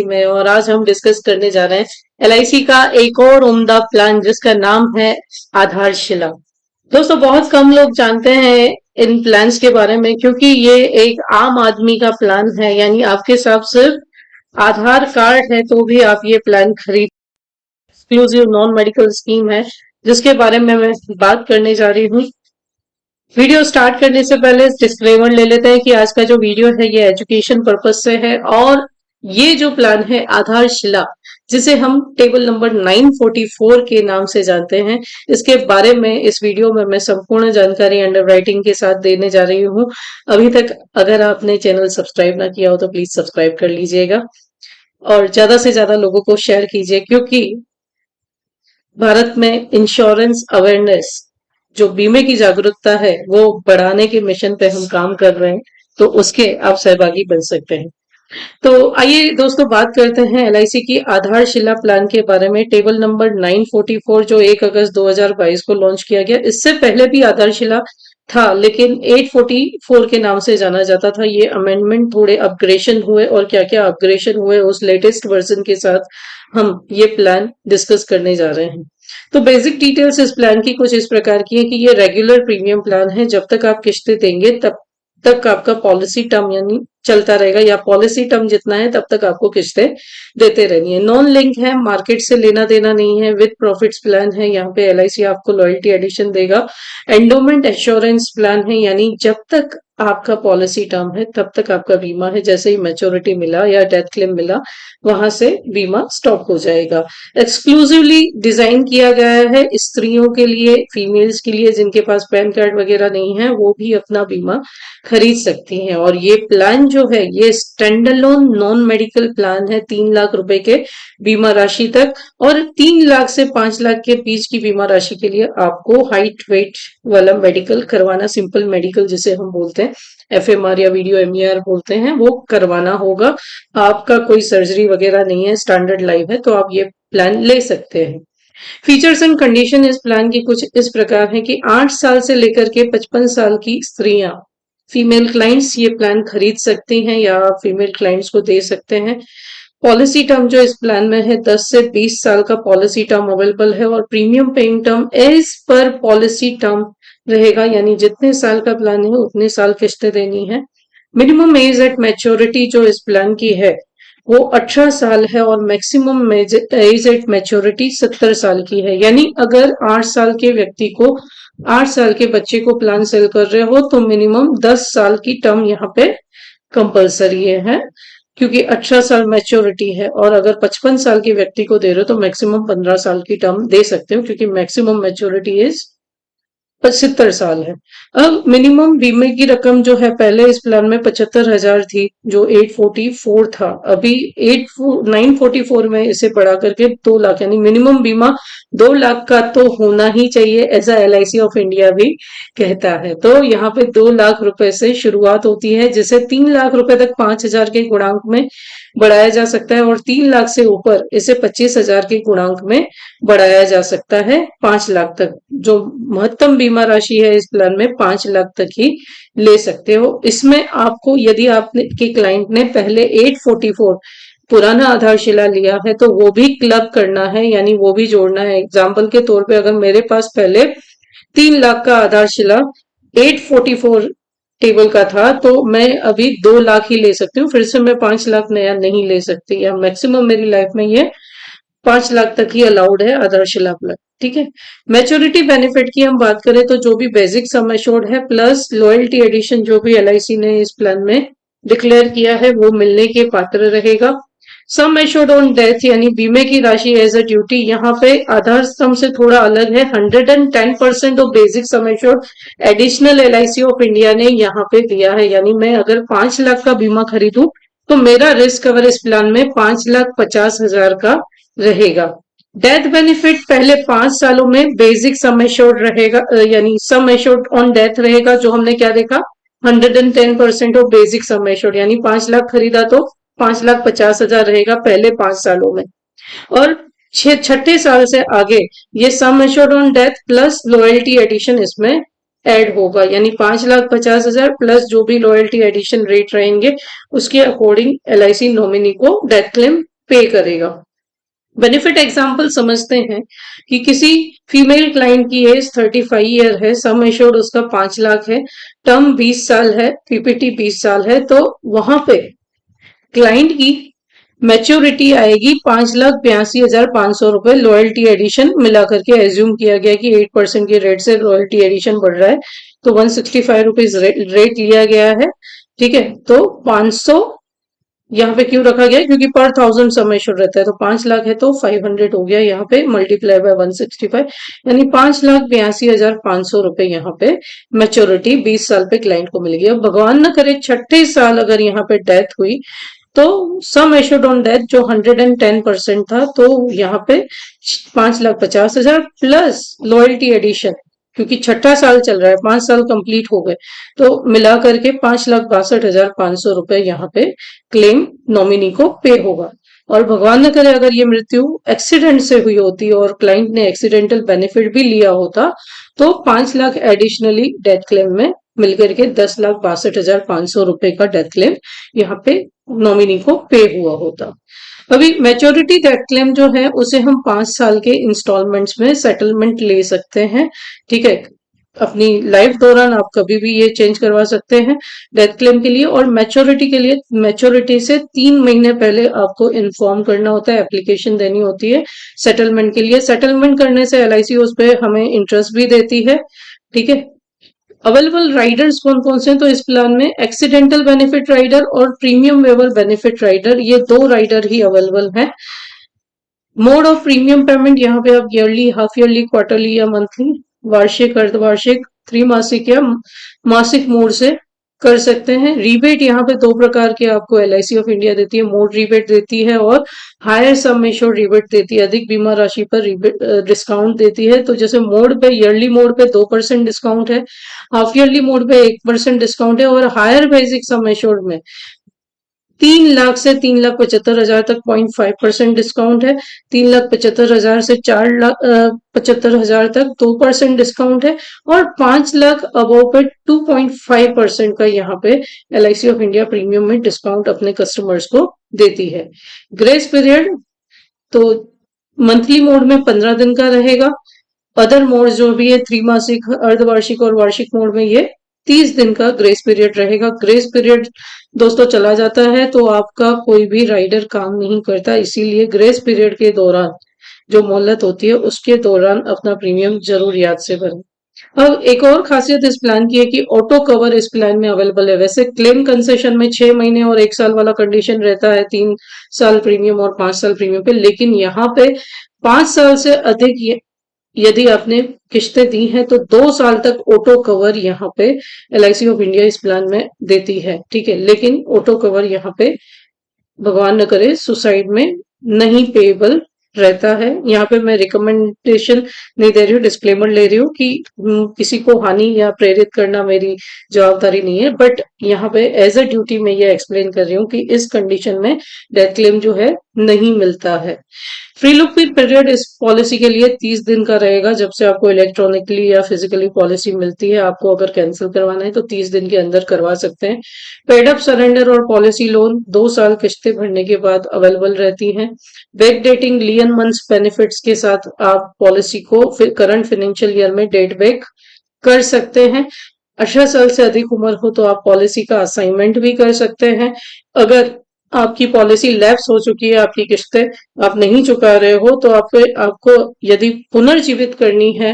में और आज हम डिस्कस करने जा रहे हैं एलआईसी का एक और उम्दा प्लान जिसका नाम है आधारशिला। दोस्तों बहुत कम लोग जानते हैं इन प्लान्स के बारे में क्योंकि ये एक आम आदमी का प्लान है, यानी आपके साथ सिर्फ आधार कार्ड है तो भी आप ये प्लान खरीद। एक्सक्लूसिव नॉन मेडिकल स्कीम है जिसके बारे में मैं बात करने जा रही हूँ। वीडियो स्टार्ट करने से पहले डिस्क्लेमर ले लेते हैं कि आज का जो वीडियो है ये एजुकेशन पर्पस से है और ये जो प्लान है आधारशिला, जिसे हम टेबल नंबर 944 के नाम से जानते हैं, इसके बारे में इस वीडियो में मैं संपूर्ण जानकारी अंडर राइटिंग के साथ देने जा रही हूँ। अभी तक अगर आपने चैनल सब्सक्राइब ना किया हो तो प्लीज सब्सक्राइब कर लीजिएगा और ज्यादा से ज्यादा लोगों को शेयर कीजिए, क्योंकि भारत में इंश्योरेंस अवेयरनेस, जो बीमे की जागरूकता है, वो बढ़ाने के मिशन पे हम काम कर रहे हैं, तो उसके आप सहभागी बन सकते हैं। तो आइए दोस्तों बात करते हैं एलआईसी की आधारशिला प्लान के बारे में। टेबल नंबर 944 जो 1 अगस्त 2022 को लॉन्च किया गया, इससे पहले भी आधारशिला था लेकिन 844 के नाम से जाना जाता था। ये अमेंडमेंट थोड़े अपग्रेडेशन हुए और क्या क्या अपग्रेडेशन हुए उस लेटेस्ट वर्जन के साथ हम ये प्लान डिस्कस करने जा रहे हैं। तो बेसिक डिटेल्स इस प्लान की कुछ इस प्रकार की है कि ये रेगुलर प्रीमियम प्लान है। जब तक आप किश्तें देंगे तब तक आपका पॉलिसी टर्म यानी चलता रहेगा, या पॉलिसी टर्म जितना है तब तक आपको किश्तें देते रहनी है। नॉन लिंक है, मार्केट से लेना देना नहीं है, विद प्रॉफिट्स प्लान है। यहाँ पे एलआईसी आपको लॉयल्टी एडिशन देगा। एंडोमेंट एश्योरेंस प्लान है, यानी जब तक आपका पॉलिसी टर्म है तब तक आपका बीमा है, जैसे ही मैच्योरिटी मिला या डेथ क्लेम मिला वहां से बीमा स्टॉप हो जाएगा। एक्सक्लूसिवली डिजाइन किया गया है स्त्रियों के लिए, फीमेल्स के लिए जिनके पास पैन कार्ड वगैरह नहीं है वो भी अपना बीमा खरीद सकती हैं। और ये प्लान जो है ये stand alone non medical plan है, 3 लाख रुपए के बीमा राशि तक, और 3 लाख से 5 लाख के बीच की बीमा राशि के लिए आपको हाइट वेट वाला मेडिकल करवाना, सिंपल मेडिकल जिसे हम बोलते हैं, एफएमआर या वीडियो एमईआर बोलते हैं, वो करवाना होगा। आपका कोई सर्जरी वगैरह नहीं है, स्टैंडर्ड लाइफ है, तो आप ये प्लान ले सकते हैं। फीचर्स एंड कंडीशन इस प्लान की कुछ इस प्रकार है कि 8 साल से लेकर के 55 साल की स्त्रियां, फीमेल क्लाइंट्स ये प्लान खरीद सकती हैं या फीमेल क्लाइंट्स को दे सकते हैं। पॉलिसी टर्म जो इस प्लान में है 10 से 20 साल का पॉलिसी टर्म अवेलेबल है और premium paying term as per policy term रहेगा, यानी जितने साल का प्लान है उतने साल किश्तें देनी है। मिनिमम एज एट मैच्योरिटी जो इस प्लान की है वो 18 साल है और मैक्सिमम एज एट मैच्योरिटी 70 साल की है। यानी अगर 8 साल के व्यक्ति को, 8 साल के बच्चे को प्लान सेल कर रहे हो तो मिनिमम 10 साल की टर्म यहाँ पे कंपलसरी है, क्योंकि 18 साल मैच्योरिटी है। और अगर 55 साल के व्यक्ति को दे रहे हो तो मैक्सिमम 15 साल की टर्म दे सकते हो, क्योंकि मैक्सिमम मैच्योरिटी इज 75 साल है। अब मिनिमम बीमे की रकम जो है पहले इस प्लान में 75,000 थी, जो 844 था, अभी 944 में इसे बढ़ा करके 2 लाख, यानी मिनिमम बीमा 2 लाख का तो होना ही चाहिए, ऐसा एलआईसी ऑफ इंडिया भी कहता है। तो यहाँ पे 2 लाख रुपए से शुरुआत होती है, जिसे 3 लाख रुपए तक 5,000 के गुणांक में बढ़ाया जा सकता है और 3 लाख से ऊपर इसे 25,000 के गुणांक में बढ़ाया जा सकता है 5 लाख तक। जो महत्तम बीमा राशि है इस प्लान में 5 लाख तक ही ले सकते हो। इसमें आपको, यदि आपने के क्लाइंट ने पहले 844 पुराना आधारशिला लिया है तो वो भी क्लब करना है, यानी वो भी जोड़ना है। एग्जाम्पल के तौर पे अगर मेरे पास पहले 3 लाख का आधारशिला 844 टेबल का था तो मैं अभी 2 लाख ही ले सकती हूँ, फिर से मैं 5 लाख नया नहीं ले सकती, या मैक्सिमम मेरी लाइफ में ये 5 लाख तक ही अलाउड है आधारशिला प्लान। ठीक है। मैच्योरिटी बेनिफिट की हम बात करें तो जो भी बेसिक सम एश्योर्ड है प्लस लॉयल्टी एडिशन जो भी एलआईसी ने इस प्लान में डिक्लेयर किया है वो मिलने के पात्र रहेगा। सम एश्योर्ड ऑन डेथ यानी बीमे की राशि एज अ ड्यूटी, यहाँ पे आधार सम से थोड़ा अलग है। 110% of basic sum assured additional LIC of India ने यहाँ पे दिया है, यानी मैं अगर 5 लाख का बीमा खरीदूं तो मेरा रिस्क कवर इस प्लान में 5,50,000 का रहेगा। डेथ बेनिफिट पहले 5 सालों में बेसिक सम एश्योर्ड रहेगा, यानी सम एश्योर्ड ऑन डेथ रहेगा, जो हमने क्या देखा, 110% ऑफ बेसिक सम एश्योर्ड, यानी 5 लाख खरीदा तो 5,50,000 रहेगा पहले 5 सालों में। और छठे साल से आगे ये sum assured on death plus loyalty addition इसमें ऐड होगा, यानी 5,50,000 प्लस जो भी लॉयल्टी एडिशन रेट रहेंगे उसके अकॉर्डिंग LIC नॉमिनी को डेथ क्लेम पे करेगा। बेनिफिट एग्जाम्पल समझते हैं कि किसी फीमेल क्लाइंट की एज 35 ईयर है, सम एश्योर्ड उसका 5 लाख है, टर्म 20 साल है, PPT 20 साल है, तो वहां पे क्लाइंट की मैच्योरिटी आएगी 5,82,500 रुपए। लॉयल्टी एडिशन मिला करके एज्यूम किया गया कि 8% के रेट से लॉयल्टी एडिशन बढ़ रहा है, तो 165 रुपीज रेट लिया गया है। ठीक है, तो 500 यहाँ पे क्यों रखा गया, क्योंकि पर 1000 सम एश्योर्ड रहता है, तो 5 लाख है तो 500 हो गया यहाँ पे मल्टीप्लाई बाय 165, यानी 5,82,500 रुपए यहाँ पे मैच्योरिटी 20 साल पे क्लाइंट को मिल गया। भगवान न करे छठे साल अगर यहाँ पे डेथ हुई तो सम एश्योर्ड ऑन डेथ जो 110% था, तो यहाँ पे 5,50,000 प्लस लॉयल्टी एडिशन, क्योंकि छठा साल चल रहा है, 5 साल कंप्लीट हो गए, तो मिला करके 5,62,500 रुपए यहाँ पे क्लेम नॉमिनी को पे होगा। और भगवान न करे अगर ये मृत्यु एक्सीडेंट से हुई होती और क्लाइंट ने एक्सीडेंटल बेनिफिट भी लिया होता, तो 5 लाख एडिशनली डेथ क्लेम में मिलकर के 10,62,500 रुपए का डेथ क्लेम यहाँ पे नॉमिनी को पे हुआ होता। अभी मैच्योरिटी डेथ क्लेम जो है उसे हम 5 साल के इंस्टॉलमेंट्स में सेटलमेंट ले सकते हैं। ठीक है, अपनी लाइफ दौरान आप कभी भी ये चेंज करवा सकते हैं डेथ क्लेम के लिए। और मैच्योरिटी के लिए मैच्योरिटी से 3 महीने पहले आपको इन्फॉर्म करना होता है, एप्लीकेशन देनी होती है सेटलमेंट के लिए। सेटलमेंट करने से LIC उस पर हमें इंटरेस्ट भी देती है। ठीक है, अवेलेबल राइडर्स कौन कौन से हैं, तो इस प्लान में एक्सीडेंटल बेनिफिट राइडर और प्रीमियम वेवर बेनिफिट राइडर, ये 2 राइडर ही अवेलेबल हैं। मोड ऑफ प्रीमियम पेमेंट यहाँ पे आप ईयरली, हाफ ईयरली, क्वार्टरली या मंथली, वार्षिक, अर्धवार्षिक, त्रैमासिक या मासिक मोड से कर सकते हैं। रिबेट यहाँ पे 2 प्रकार के आपको LIC ऑफ इंडिया देती है, मोड रिबेट देती है और हायर सम एश्योर्ड रिबेट देती है, अधिक बीमा राशि पर रिबेट डिस्काउंट देती है। तो जैसे मोड पे, ईयरली मोड पे 2% डिस्काउंट है, हाफ ईयरली मोड पे 1% डिस्काउंट है, और हायर बेसिक सम एश्योर्ड में 3 लाख से 3,75,000 तक 0.5% डिस्काउंट है, 3,75,000 से 4,75,000 तक 2% डिस्काउंट है, और 5 लाख अबव पे 2.5% का यहाँ पे LIC ऑफ इंडिया प्रीमियम में डिस्काउंट अपने कस्टमर्स को देती है। ग्रेस पीरियड तो मंथली मोड में 15 दिन का रहेगा, अदर मोड जो भी है त्रैमासिक, अर्धवार्षिक और वार्षिक मोड में ये 30 दिन का ग्रेस पीरियड रहेगा। ग्रेस पीरियड दोस्तों चला जाता है तो आपका कोई भी राइडर काम नहीं करता, इसीलिए ग्रेस पीरियड के दौरान जो मोहलत होती है उसके दौरान अपना प्रीमियम जरूर याद से भरें। अब एक और खासियत इस प्लान की है कि ऑटो कवर इस प्लान में अवेलेबल है। वैसे क्लेम कंसेशन में 6 महीने और 1 साल वाला कंडीशन रहता है, 3 साल प्रीमियम और 5 साल प्रीमियम पे, लेकिन यहाँ पे 5 साल से अधिक यदि आपने किस्तें दी हैं तो 2 साल तक ऑटो कवर यहाँ पे LIC ऑफ इंडिया इस प्लान में देती है। ठीक है, लेकिन ऑटो कवर यहाँ पे भगवान न करे सुसाइड में नहीं पेएबल रहता है। यहाँ पे मैं रिकमेंडेशन नहीं दे रही हूँ, डिस्क्लेमर ले रही हूँ कि किसी को हानि या प्रेरित करना मेरी जवाबदारी नहीं है, बट यहाँ पे एज अ ड्यूटी मैं ये एक्सप्लेन कर रही हूँ कि इस कंडीशन में डेथ क्लेम जो है नहीं मिलता है। फ्री लुक पीरियड इस पॉलिसी के लिए 30 दिन का रहेगा, जब से आपको इलेक्ट्रॉनिकली या फिजिकली पॉलिसी मिलती है। आपको अगर कैंसिल करवाना है तो 30 दिन के अंदर करवा सकते हैं। पेड अप सरेंडर और पॉलिसी लोन 2 साल किस्तें भरने के बाद अवेलेबल रहती हैं। बैक डेटिंग लियन मंथ्स बेनिफिट्स के साथ आप पॉलिसी को करंट फाइनेंशियल ईयर में डेट बैक कर सकते हैं। 18 साल से अधिक उम्र हो तो आप पॉलिसी का असाइनमेंट भी कर सकते हैं। अगर आपकी पॉलिसी लैप्स हो चुकी है, आपकी किस्तें आप नहीं चुका रहे हो, तो आपको यदि पुनर्जीवित करनी है,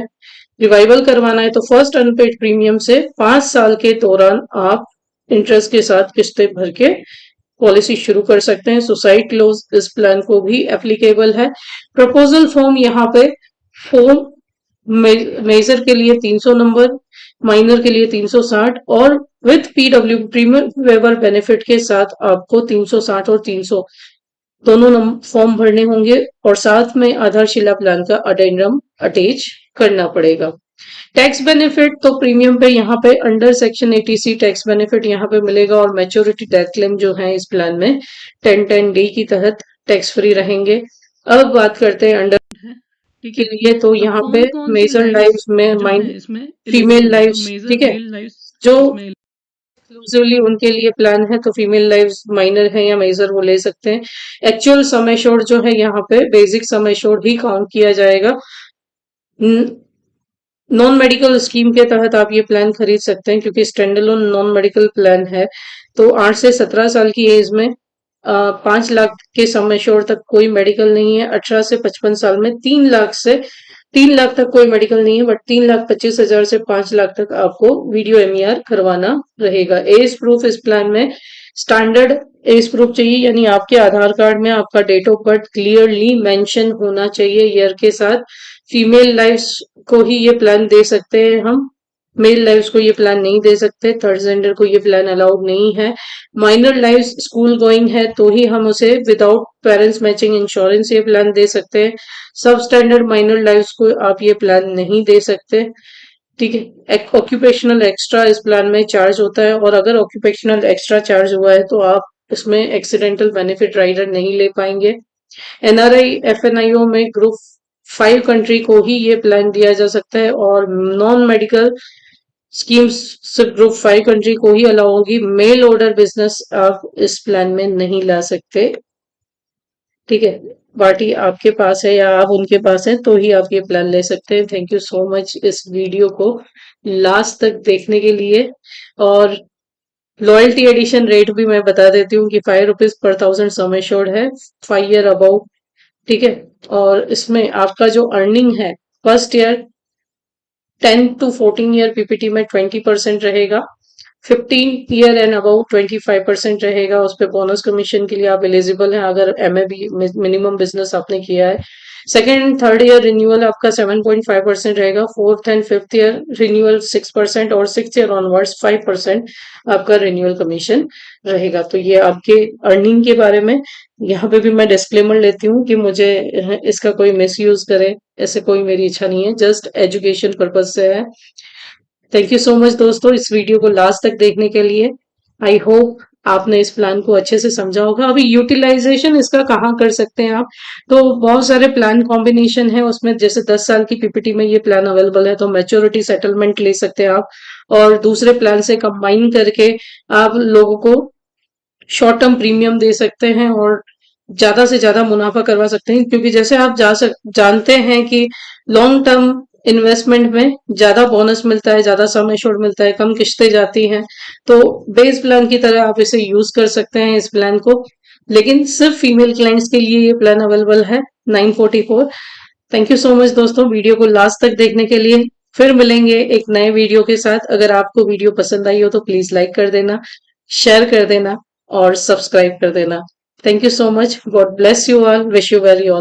रिवाइवल करवाना है, तो फर्स्ट अनपेड प्रीमियम से 5 साल के दौरान आप इंटरेस्ट के साथ किस्तें भर के पॉलिसी शुरू कर सकते हैं। सुसाइड क्लोज इस प्लान को भी एप्लीकेबल है। प्रपोजल फॉर्म यहाँ पे फॉर्म मेजर के लिए 300 नंबर, माइनर के लिए 360 और with PW premium waiver benefit के साथ आपको 360 और 300 दोनों फॉर्म भरने होंगे, और साथ में आधारशिला प्लान का अडेंडम अटैच करना पड़ेगा। टैक्स बेनिफिट तो प्रीमियम पे यहाँ पे under section 80C tax benefit यहाँ पे मिलेगा, और मैच्योरिटी डेथ क्लेम जो है इस प्लान में 1010D की तहत टैक्स फ्री रहेंगे। अब बात करते हैं अंडर ठीक के है। लिए तो अब यहाँ पे कौन कौन सी मेजर लाइव्स लाइव्स में जो माइन है इसमें फीमेल एलिजिबल है, तो लाइव्स, मेजर ठीक है, मेल लाइव्स जो इसमें एक्सक्लूसिवली उनके लिए प्लान है, तो फीमेल लाइव्स माइनर है या मेजर वो ले सकते हैं। एक्चुअल सम एश्योर्ड जो है यहाँ पे बेसिक सम एश्योर्ड ही काउंट किया जाएगा। नॉन मेडिकल स्कीम के तहत आप ये प्लान खरीद सकते हैं क्योंकि स्टैंडअलोन नॉन मेडिकल प्लान है। तो 8 से 17 साल की एज में 5 लाख के सम एश्योर्ड तक कोई मेडिकल नहीं है। 18 से 55 साल में 3 लाख तक कोई मेडिकल नहीं है, बट 3,25,000 से 5 लाख तक आपको वीडियो एमईआर करवाना रहेगा। एज प्रूफ इस प्लान में स्टैंडर्ड एज प्रूफ चाहिए, यानी आपके आधार कार्ड में आपका date of birth clearly mention होना चाहिए ईयर के साथ। फीमेल लाइफ्स को ही ये प्लान दे सकते हैं हम, मेल लाइव्स को ये प्लान नहीं दे सकते, थर्ड जेंडर को ये प्लान अलाउड नहीं है। माइनर लाइव्स स्कूल गोइंग है तो ही हम उसे विदाउट पेरेंट्स मैचिंग इंश्योरेंस ये प्लान दे सकते हैं। सब स्टैंडर्ड माइनर लाइव्स को आप ये प्लान नहीं दे सकते, ठीक है। ऑक्यूपेशनल एक्स्ट्रा इस प्लान में चार्ज होता है, और अगर ऑक्यूपेशनल एक्स्ट्रा चार्ज हुआ है तो आप इसमें एक्सीडेंटल बेनिफिट राइडर नहीं ले पाएंगे। एनआरआई एफएनआईओ में ग्रुप 5 कंट्री को ही ये प्लान दिया जा सकता है, और नॉन मेडिकल स्कीम्स सिर्फ ग्रुप 5 कंट्री को ही अलाउ होगी। मेल ऑर्डर बिजनेस आप इस प्लान में नहीं ला सकते, ठीक है। पार्टी आपके पास है या आप उनके पास है तो ही आप ये प्लान ले सकते हैं। थैंक यू सो मच इस वीडियो को लास्ट तक देखने के लिए। और लॉयल्टी एडिशन रेट भी मैं बता देती हूँ कि ₹5 पर 1000 सम एश्योर्ड है, 5 ईयर अबाउ, ठीक है। और इसमें आपका जो अर्निंग है first year 10 to 14 year PPT में 20% रहेगा, 15 ईयर एंड अबाउ 25% रहेगा। उस पे बोनस कमीशन के लिए आप एलिजिबल हैं अगर एमएबी मिनिमम बिजनेस आपने किया है। Second and third year renewal आपका 7.5% रहेगा, fourth and fifth year renewal 6%, और सिक्स ईयर ऑनवर्ड्स 5% आपका रिन्यूअल कमीशन रहेगा। तो ये आपके अर्निंग के बारे में। यहाँ पे भी मैं डिस्क्लेमर लेती हूँ कि मुझे इसका कोई मिसयूज करे ऐसे कोई मेरी इच्छा नहीं है, जस्ट एजुकेशन पर्पज से है। थैंक यू सो मच दोस्तों इस वीडियो को लास्ट तक देखने के लिए। आई होप आपने इस प्लान को अच्छे से समझा होगा। अभी यूटिलाइजेशन इसका कहाँ कर सकते हैं आप, तो बहुत सारे प्लान कॉम्बिनेशन है उसमें, जैसे 10 साल की पीपीटी में ये प्लान अवेलेबल है तो मैच्योरिटी सेटलमेंट ले सकते हैं आप, और दूसरे प्लान से कंबाइन करके आप लोगों को शॉर्ट टर्म प्रीमियम दे सकते हैं और ज्यादा से ज्यादा मुनाफा करवा सकते हैं। क्योंकि जैसे आप जानते हैं कि लॉन्ग टर्म इन्वेस्टमेंट में ज्यादा बोनस मिलता है, ज्यादा सम एश्योर्ड मिलता है, कम किस्तें जाती हैं। तो बेस प्लान की तरह आप इसे यूज कर सकते हैं इस प्लान को, लेकिन सिर्फ फीमेल क्लाइंट्स के लिए ये प्लान अवेलेबल है 944। थैंक यू सो मच दोस्तों वीडियो को लास्ट तक देखने के लिए। फिर मिलेंगे एक नए वीडियो के साथ। अगर आपको वीडियो पसंद आई हो तो प्लीज लाइक कर देना, शेयर कर देना और सब्सक्राइब कर देना। Thank you so much, God bless you all, wish you very all.